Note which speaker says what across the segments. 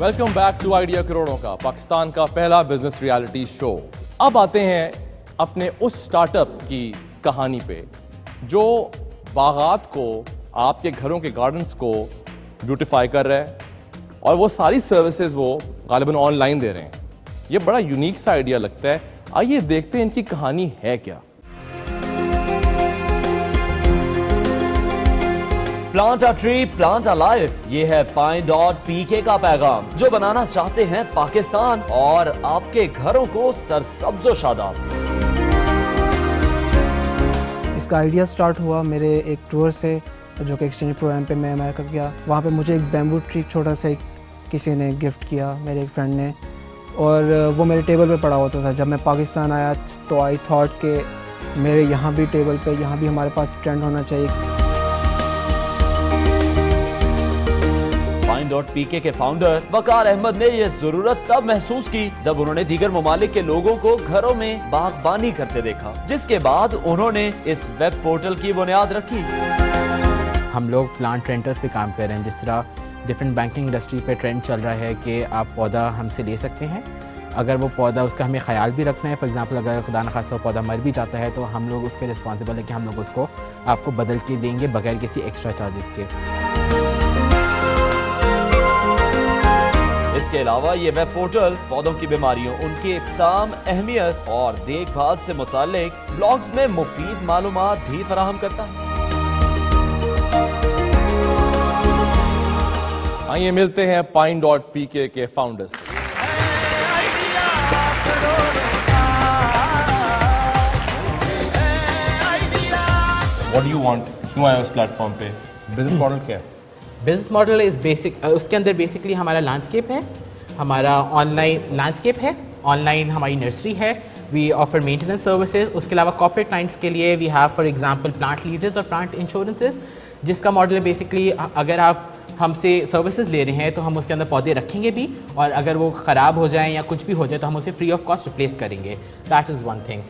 Speaker 1: Welcome back to idea करोड़ों का, पाकिस्तान का पहला बिजनेस रियलिटी शो। अब आते हैं अपने उस स्टार्टअप की कहानी पे जो बागात को, आपके घरों के गार्डन्स को ब्यूटिफाई कर रहा है और वो सारी सर्विसेज वो गालिबन ऑनलाइन दे रहे हैं। ये बड़ा यूनिक सा आइडिया लगता है। आइए देखते हैं इनकी कहानी है क्या।
Speaker 2: Plant a tree, plant a life, ये है Pine.pk का पैगाम जो बनाना चाहते हैं पाकिस्तान और आपके घरों को सरसब्जो शादाब।
Speaker 3: इसका आइडिया स्टार्ट हुआ मेरे एक टूर से, जो कि एक्सचेंज प्रोग्राम पे मैं अमेरिका गया। वहाँ पे मुझे एक बैम्बू ट्री छोटा सा किसी ने गिफ्ट किया, मेरे एक फ्रेंड ने, और वो मेरे टेबल पे पड़ा होता था। जब मैं पाकिस्तान आया तो आई थॉट कि मेरे यहाँ भी टेबल पे, यहाँ भी हमारे पास स्टैंड होना चाहिए।
Speaker 2: Pine.pk के फाउंडर वकार अहमद ने यह जरूरत तब महसूस की जब उन्होंने दीगर ममालिक के लोगों को घरों में बागबानी करते देखा, जिसके बाद उन्होंने इस वेब पोर्टल की बुनियाद रखी।
Speaker 4: हम लोग प्लांट रेंटर्स पे काम कर रहे हैं। जिस तरह डिफरेंट बैंकिंग इंडस्ट्री पे ट्रेंड चल रहा है कि आप पौधा हमसे ले सकते हैं, अगर वो पौधा, उसका हमें ख्याल भी रखना है। फॉर एग्जांपल अगर खुदा न खासा पौधा मर भी जाता है तो हम लोग उसके रिस्पॉन्सिबल है कि हम लोग उसको आपको बदल के देंगे बगैर किसी एक्स्ट्रा चार्जेस के।
Speaker 2: इसके अलावा ये वेब पोर्टल पौधों की बीमारियों, उनकी इकसाम, अहमियत और देखभाल से मुतालिक ब्लॉग्स में मुफीद मालूमात भी फराहम करता है।
Speaker 1: आइए मिलते हैं Pine.pk के फाउंडर से। What do you want? क्यों आए उस प्लेटफॉर्म पे? बिजनेस मॉडल क्या है?
Speaker 4: बिजनेस मॉडल इज़ बेसिक, उसके अंदर बेसिकली हमारा लैंडस्केप है, हमारा ऑनलाइन लैंडस्केप है, ऑनलाइन हमारी नर्सरी है, वी ऑफर मेंटेनेंस सर्विसेज। उसके अलावा कॉर्पोरेट क्लाइंट्स के लिए we have for example plant leases और प्लांट इंश्योरेंसेज, जिसका मॉडल है बेसिकली अगर आप हमसे सर्विसेज ले रहे हैं तो हम उसके अंदर पौधे रखेंगे भी, और अगर वो ख़राब हो जाएँ या कुछ भी हो जाए तो हम उसे फ्री ऑफ कॉस्ट रिप्लेस करेंगे। That is one thing.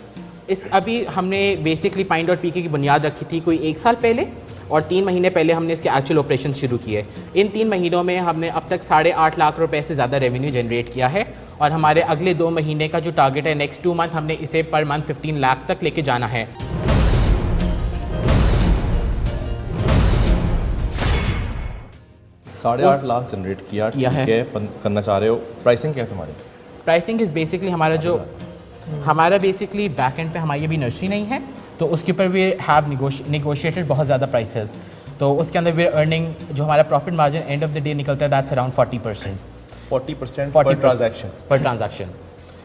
Speaker 4: अभी हमने बेसिकली Pine.pk की बुनियाद रखी थी कोई 1 साल पहले, और 3 महीने पहले हमने इसके एक्चुअल ऑपरेशन शुरू किए। इन 3 महीनों में हमने अब तक 8.5 लाख रुपए से ज़्यादा रेवेन्यू जनरेट किया है, और हमारे अगले 2 महीने का जो टारगेट है, नेक्स्ट 2 मंथ, हमने इसे पर मंथ 15 लाख तक लेके जाना है।
Speaker 1: 8.5 लाख जनरेट किया है, करना चाह रहे हो। प्राइसिंग क्या है तुम्हारी?
Speaker 4: प्राइसिंग इज़ बेसिकली हमारा बेसिकली बैक एंड पे हमारी अभी नर्सरी नहीं है, तो उसके ऊपर वी हैव निगोशिएटेड बहुत ज़्यादा प्राइसेस। तो उसके अंदर वी अर्निंग, जो हमारा profit margin end of the day निकलता है, दैट्स अराउंड 40% पर ट्रांजैक्शन।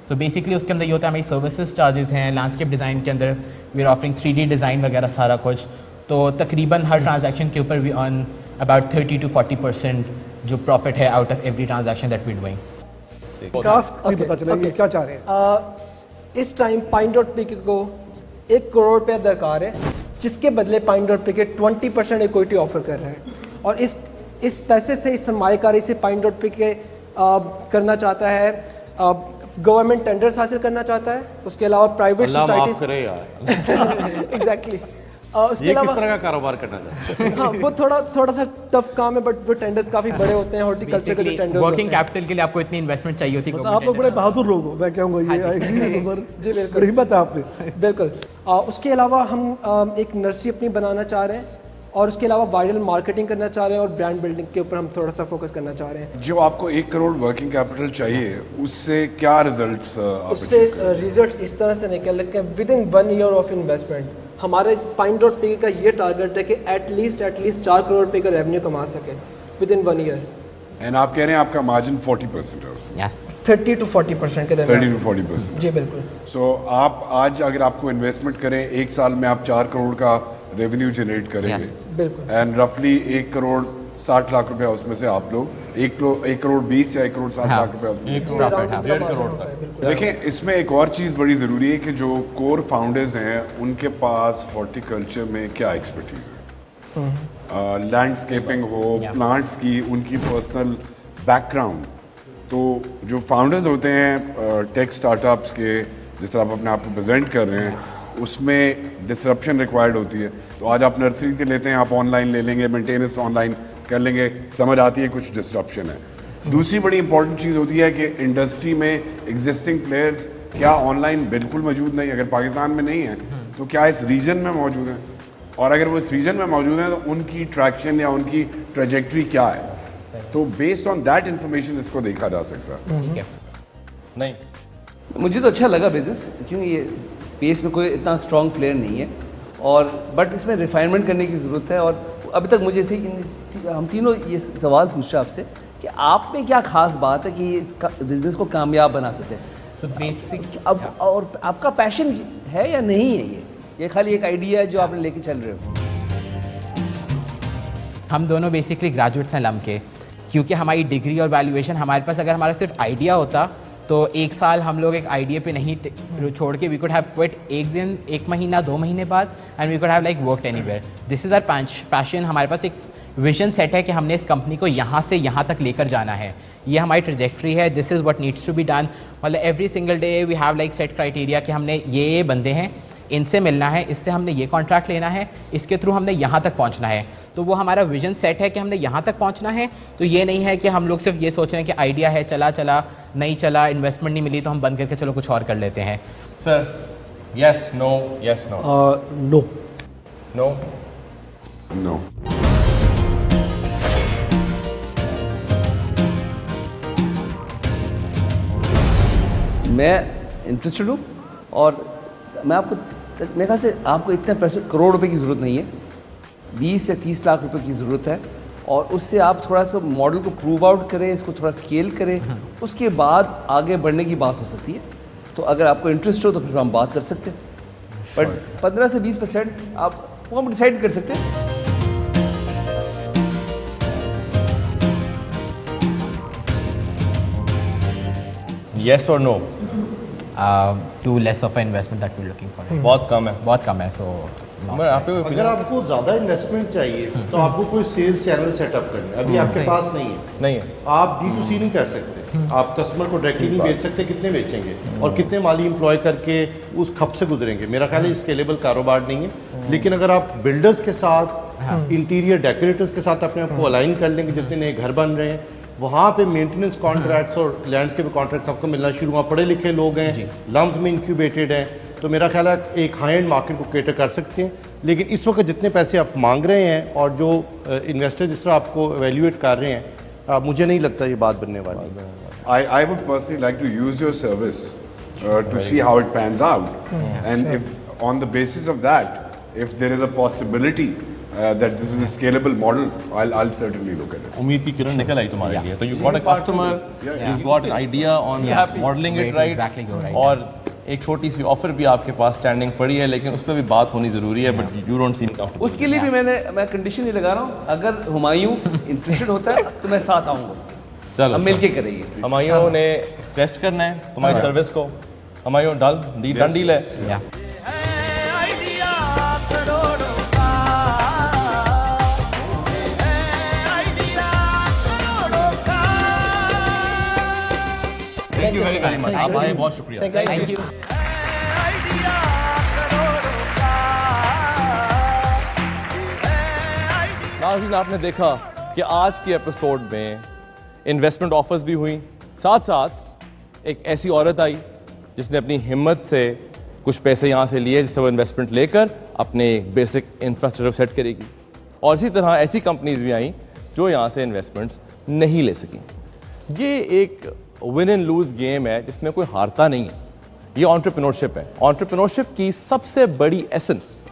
Speaker 4: सो बेसिकली उसके अंदर ये होता है, हमारी सर्विसेज चार्जेस हैं, लैंडस्केप डिज़ाइन के अंदर we are offering 3D design वगैरह सारा कुछ। तो तकरीबन हर ट्रांजैक्शन के ऊपर वी अर्न अबाउट 30 to 40% जो प्रॉफिट है out of every transaction that we doing.
Speaker 5: पता चला ये क्या चाह रहे हैं। इस टाइम Pine.pk को 1 करोड़ रुपया दरकार है, जिसके बदले Pine.pk 20% इक्विटी ऑफर कर रहा है, और इस पैसे से, इस सरमाएकारी से Pine.pk करना चाहता है, गवर्नमेंट टेंडर्स हासिल करना चाहता है, उसके अलावा प्राइवेट सोसाइटीज एग्जैक्टली उसके अलावा
Speaker 1: किस तरह का कारोबार करना चाहते हैं?
Speaker 5: हाँ, वो थोड़ा सा टफ काम है, बट वो टेंडर्स काफी बड़े होते हैं। हॉर्टिकल्चर के जो टेंडर्स,
Speaker 4: वर्किंग कैपिटल के लिए आपको इतनी इन्वेस्टमेंट चाहिए होती है।
Speaker 5: आप लोग बड़े बहादुर लोग हो, मैं कहूँगा ये जी बिल्कुल, हिम्मत है आप में, बिल्कुल। उसके अलावा हम एक नर्सरी अपनी बनाना चाह रहे हैं, और उसके अलावा वायरल मार्केटिंग करना चाह रहे हैं, और ब्रांड बिल्डिंग के ऊपर हम थोड़ा सा फोकस करना चाह रहे हैं।
Speaker 6: जो आपको 1 करोड़ वर्किंग कैपिटल चाहिए, उससे क्या रिजल्ट्स?
Speaker 5: उससे रिजल्ट इस तरह से निकल के with in 1 year of investment हमारे Pine.pk का ये टारगेट है कि एटलीस्ट 4 करोड़ रुपए का रेवेन्यू कमा सके विद इन 1 ईयर।
Speaker 6: एंड आप कह रहे हैं आपका मार्जिन 40% है?
Speaker 4: यस,
Speaker 5: 30 to 40% के दरमियान।
Speaker 6: 30 to 40%,
Speaker 5: जी बिल्कुल।
Speaker 6: सो आप आज अगर आपको इन्वेस्टमेंट करें, 1 साल में आप 4 करोड़ का रेवेन्यू जनरेट करेंगे,
Speaker 5: बिल्कुल,
Speaker 6: एंड रफली 1 करोड़ 60 लाख रुपया उसमें से आप लोग 1 करोड़ 20 या 1 करोड़ 60 लाख रुपया उसमें
Speaker 1: 1.5 करोड़ तक।
Speaker 6: देखें, इसमें एक और चीज़ बड़ी ज़रूरी है कि जो कोर फाउंडर्स हैं उनके पास हॉर्टिकल्चर में क्या एक्सपर्टीज है, लैंडस्केपिंग हो, प्लांट्स की, उनकी पर्सनल बैकग्राउंड। तो जो फाउंडर्स होते हैं टेक स्टार्टअप्स के, जिस तरह आप अपने आप को प्रेजेंट कर रहे हैं, उसमें डिसरप्शन रिक्वायर्ड होती है। तो आज आप नर्सरी से लेते हैं, आप ऑनलाइन ले लेंगे, मेंटेनेंस ऑनलाइन कर लेंगे, समझ आती है कुछ डिसरप्शन है, दूसरी बड़ी इंपॉर्टेंट चीज़ होती है कि इंडस्ट्री में एग्जिस्टिंग प्लेयर्स क्या ऑनलाइन बिल्कुल मौजूद नहीं, अगर पाकिस्तान में नहीं है तो क्या इस रीजन में मौजूद हैं, और अगर वो इस रीजन में मौजूद हैं तो उनकी ट्रैक्शन या उनकी ट्रेजेक्ट्री क्या है। तो बेस्ड ऑन दैट इंफॉर्मेशन इसको देखा जा सकता है।
Speaker 4: ठीक है।
Speaker 1: नहीं,
Speaker 7: मुझे तो अच्छा लगा बिजनेस, क्योंकि ये स्पेस में कोई इतना स्ट्रॉन्ग प्लेयर नहीं है, और बट इसमें रिफाइनमेंट करने की ज़रूरत है। और अभी तक मुझे हम तीनों ये सवाल पूछ रहे आपसे कि आप में क्या खास बात है कि इस बिज़नेस को कामयाब बना सकते हैं।
Speaker 4: सो बेसिक
Speaker 7: अब और आपका पैशन है या नहीं है, ये खाली एक आइडिया है जो आपने लेके चल रहे हो।
Speaker 4: हम दोनों बेसिकली ग्रेजुएट्स हैं लम के, क्योंकि हमारी डिग्री और वैल्यूएशन हमारे पास, अगर हमारा सिर्फ आइडिया होता तो एक साल हम लोग एक आइडिया पे नहीं छोड़ के वी कुड हैव क्विट एक दिन, एक महीना, 2 महीने बाद, and we could have like worked anywhere. This is our passion. हमारे पास एक विजन सेट है कि हमने इस कंपनी को यहाँ से यहाँ तक लेकर जाना है, ये हमारी ट्रजेक्ट्री है। This is what needs to be done. मतलब every single day we have like set criteria कि हमने ये बंदे हैं, इनसे मिलना है, इससे हमने ये कॉन्ट्रैक्ट लेना है, इसके थ्रू हमने यहाँ तक पहुँचना है। तो वो हमारा विजन सेट है कि हमने यहाँ तक पहुँचना है। तो ये नहीं है कि हम लोग सिर्फ ये सोच रहे हैं कि आइडिया है, चला चला, नहीं चला, इन्वेस्टमेंट नहीं मिली तो हम बंद करके चलो कुछ और कर लेते हैं।
Speaker 1: Sir, yes no, yes no,
Speaker 5: no
Speaker 1: no,
Speaker 6: no.
Speaker 7: मैं इंटरेस्टेड हूँ, और मैं आपको, मेरे ख्याल से आपको इतने पैसे, करोड़ रुपए की ज़रूरत नहीं है, 20 से 30 लाख रुपए की ज़रूरत है। और उससे आप थोड़ा सा मॉडल को प्रूव आउट करें, इसको थोड़ा स्केल करें, उसके बाद आगे बढ़ने की बात हो सकती है। तो अगर आपको इंटरेस्ट हो तो फिर हम बात कर सकते हैं, बट 15 से 20% आप वो हम डिसाइड कर सकते हैं।
Speaker 1: यस और no?
Speaker 4: Too less of investment that we looking for.
Speaker 1: बहुत कम है,
Speaker 4: बहुत कम है। सो
Speaker 8: अगर आपको ज़्यादा इन्वेस्टमेंट चाहिए तो आपको कोई सेल्स चैनल सेटअप करना है, अभी आपके पास नहीं है। आप D2C नहीं कर सकते, आप कस्टमर को डायरेक्टली नहीं बेच सकते, कितने बेचेंगे और कितने माली एम्प्लॉय करके उस खप से गुजरेंगे। मेरा ख्याल है स्केलेबल कारोबार नहीं है। लेकिन अगर आप बिल्डर्स के साथ, इंटीरियर डेकोरेटर्स के साथ अपने आप को अलाइन कर लेंगे, जितने नए घर बन रहे हैं वहाँ पे मेंटेनेंस कॉन्ट्रैक्ट्स और लैंडस्केप कॉन्ट्रैक्ट्स आपको मिलना शुरू हुआ, पढ़े लिखे लोग हैं, लम्ब में इंक्यूबेटेड हैं, तो मेरा ख्याल है एक हाई एंड मार्केट को केटर कर सकते हैं। लेकिन इस वक्त जितने पैसे आप मांग रहे हैं और जो इन्वेस्टर जिस तरह आपको एवेल्यूएट कर रहे हैं, मुझे नहीं लगता ये बात बनने वाली।
Speaker 6: I would personally like to use your service to see how it pans out, and if on the basis of that, if there is a possibility that this is a scalable model, I'll certainly look at it.
Speaker 1: उम्मीद की किरण निकल आई तुम्हारे लिए। तो you got a customer, you've got an idea on modeling it right,
Speaker 4: exactly go right.
Speaker 1: और एक छोटी सी offer भी आपके पास स्टैंडिंग पड़ी है, लेकिन उस पर भी बात होनी ज़रूरी है, but you don't seem comfortable.
Speaker 7: उसके लिए भी मैं कंडीशन ही लगा रहा हूँ, अगर हुमायूं इंटरेस्टेड होता है तो मैं साथ आऊँगा उसके।
Speaker 1: चलो,
Speaker 7: हम मिलके करेंगे।
Speaker 1: हुमायूं ने टेस्ट करना है तुम्हारी सर्विस को। हुमायूं डन डील है। थैंक यू वेरी मच, आप आए, बहुत शुक्रिया।
Speaker 4: Thank you.
Speaker 1: नाज़रीन, आपने देखा कि आज के एपिसोड में इन्वेस्टमेंट ऑफर्स भी हुई, साथ साथ एक ऐसी औरत आई जिसने अपनी हिम्मत से कुछ पैसे यहाँ से लिए, जिससे वो इन्वेस्टमेंट लेकर अपने बेसिक इंफ्रास्ट्रक्चर सेट करेगी। और इसी तरह ऐसी कंपनीज भी आई जो यहाँ से इन्वेस्टमेंट्स नहीं ले सकी। ये एक विन एंड लूज गेम है जिसमें कोई हारता नहीं है। ये एंटरप्रेन्योरशिप है। एंटरप्रेन्योरशिप की सबसे बड़ी एसेंस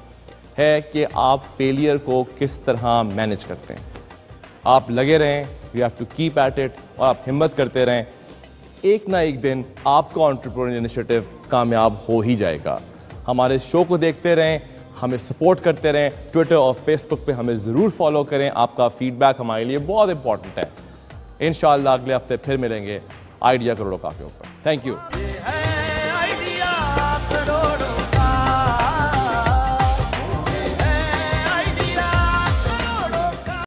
Speaker 1: है कि आप फेलियर को किस तरह मैनेज करते हैं। आप लगे रहें, you have to keep at it, और आप हिम्मत करते रहें। एक ना एक दिन आपका एंटरप्रेन्योर इनिशिएटिव कामयाब हो ही जाएगा। हमारे शो को देखते रहें, हमें सपोर्ट करते रहें। ट्विटर और फेसबुक पे हमें ज़रूर फॉलो करें। आपका फीडबैक हमारे लिए बहुत इंपॉर्टेंट है। इंशाअल्लाह अगले हफ्ते फिर मिलेंगे आइडिया करोड़ों का के ऊपर। Thank you.